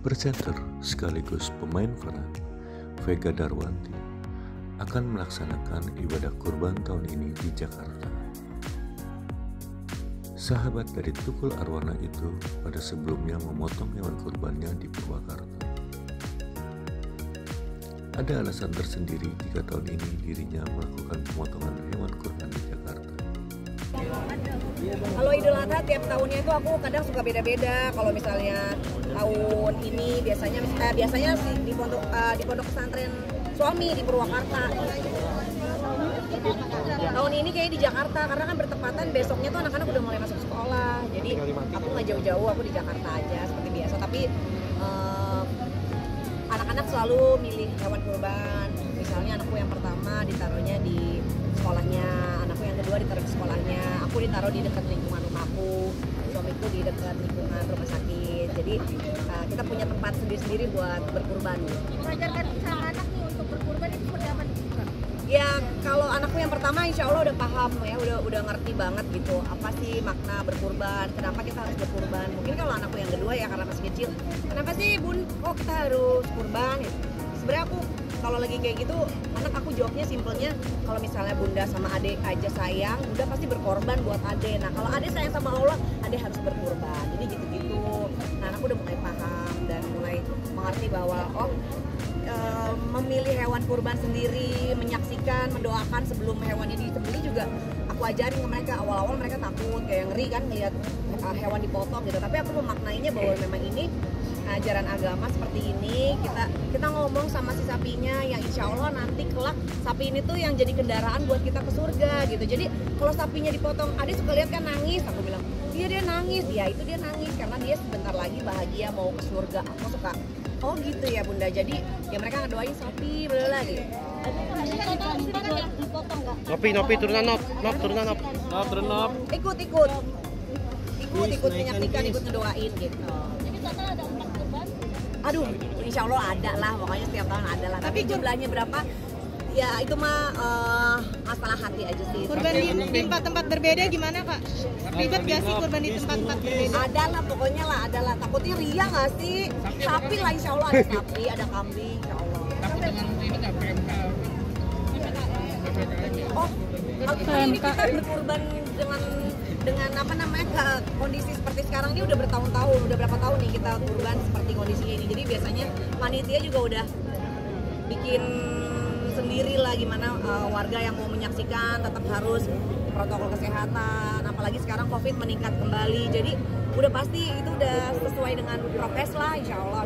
Presenter sekaligus pemain peran Vega Darwanti akan melaksanakan ibadah kurban tahun ini di Jakarta. Sahabat dari Tukul Arwana itu pada sebelumnya memotong hewan kurbannya di Purwakarta. Ada alasan tersendiri jika tahun ini dirinya melakukan pemotongan hewan kurban di Jakarta. Kalau Idul Adha tiap tahunnya itu aku kadang suka beda-beda. Kalau misalnya tahun ini biasanya sih di pondok pesantren suami di Purwakarta. Tahun ini kayak di Jakarta karena kan bertepatan besoknya tuh anak-anak udah mulai masuk sekolah. Jadi aku nggak jauh-jauh, aku di Jakarta aja seperti biasa. Tapi anak-anak selalu milih hewan kurban. Misalnya anakku yang pertama ditaruhnya di sekolahnya, anakku yang kedua ditaruh di sekolahnya, aku ditaruh di dekat lingkungan rumahku, suamiku di dekat lingkungan rumah sakit. Jadi kita punya tempat sendiri-sendiri buat berkurban. Mengajarkan sama anak nih untuk berkurban itu seperti apa nih? Ya kalau anakku yang pertama insya Allah udah paham ya, udah ngerti banget gitu apa sih makna berkurban, kenapa kita harus berkurban. Mungkin kalau anakku yang kedua ya karena masih kecil, kenapa sih bun kok kita harus kurban gitu. Sebenarnya aku kalau lagi kayak gitu anak aku jawabnya simpelnya, kalau misalnya bunda sama adek aja sayang, bunda pasti berkorban buat adek. Nah kalau adek sayang sama Allah, adek harus berkurban. Jadi gitu-gitu. Nah anakku udah mulai paham dan mulai mengerti bahwa memilih hewan kurban sendiri, menyaksikan, mendoakan sebelum hewan ini disembelih juga aku ajarin ke mereka. Awal-awal mereka takut, kayak ngeri kan ngeliat hewan dipotong gitu. Tapi aku memaknainya bahwa memang ini ajaran agama seperti ini. Kita ngomong sama si sapinya yang insya Allah nanti kelak sapi ini tuh yang jadi kendaraan buat kita ke surga gitu. Jadi kalau sapinya dipotong, adik suka lihat kan nangis. Aku bilang, iya dia nangis. Ya itu dia nangis karena dia sebentar lagi bahagia mau ke surga. Aku suka, oh gitu ya bunda. Jadi ya mereka ngedoain sapi bela gitu. Nopi turunan nop. Ikut menyaksikan, ikut ngedoain gitu. Jadi total ada 4 kurban. Aduh, insya Allah ada lah, pokoknya setiap tahun ada lah. Tapi jumlahnya berapa? Ya itu mah masalah hati aja sih. Kurban di tempat-tempat berbeda gimana Kak? Ribet gak sih kurban di tempat-tempat berbeda? Ada lah, pokoknya lah ada lah. Takutnya ria nggak sih? Sapi lah insya Allah, ada sapi, ada kambing, insya Allah. Oh, ini kita berkurban dengan apa namanya kondisi seperti sekarang ini udah bertahun-tahun, udah berapa tahun nih kita kurban seperti kondisi ini. Jadi biasanya panitia juga udah bikin sendiri lah gimana warga yang mau menyaksikan tetap harus protokol kesehatan. Apalagi sekarang COVID meningkat kembali, jadi udah pasti itu udah sesuai dengan prokes lah insya Allah.